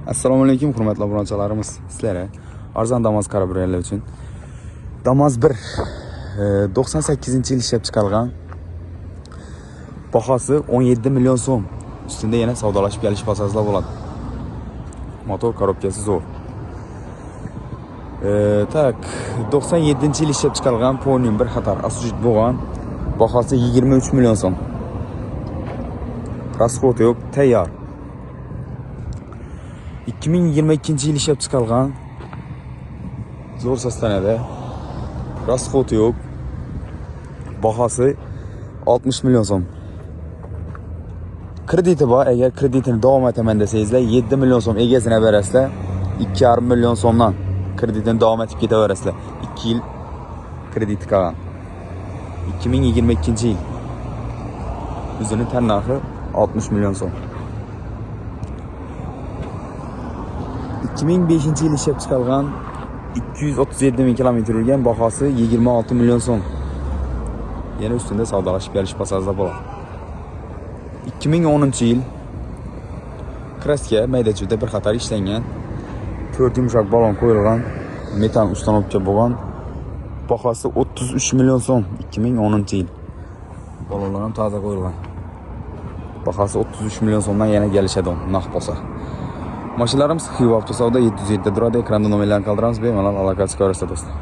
Assalomu alaykum hurmatli obunachilarimiz. Sizlarga arzon Damas qarab yurganlar uchun Damas 1 98-yil ishlab chiqarilgan. Bahosi 17 million so'm. Ustida yana savdolashib kelish pasazlar bo'ladi. Motor korobkasi zo'r. Tak 97-yil ishlab chiqarilgan Ponium 1 xatar asujit bo'lgan. Bahosi 23 million so'm. Rasxoti yo'q, tayyor. 2022-yil ishlab chiqarilgan zo'r sostanada. Rasxoti yo'q. Bahosi 60 million so'm. Krediti bor, agar kreditini davom etaman desangizlar 7 million so'm egasini berasizlar. 2,5 million so'mdan kreditini davom etib ketaverasizlar. 2 yil kredit qolgan. 2022-yil. O'zini tan narxi 60 million so'm. 2005-yil ishlab chiqarilgan 237 ming kilometr yurgan, bahosi 26 million so'm. Yana ustida savdolashib kelish pasazda bo'ladi. 2010-yil kraska mayda-chuyda bir xatar ishlangan. 4 yumshoq balon qo'yilgan, metan ustanovka bo'lgan. Bahosi 33 million so'm. 2010-yil. Balonlar ham toza qo'yilgan. Bahosi 33 million so'mdan yana kelishadi naqd bo'lsa. Mashinalarimiz Xiva avtosavdo 707 da turadi. Ekranda nomerlarni qoldiramiz. Bemalol aloqasiz ko'rasiz do'stlar.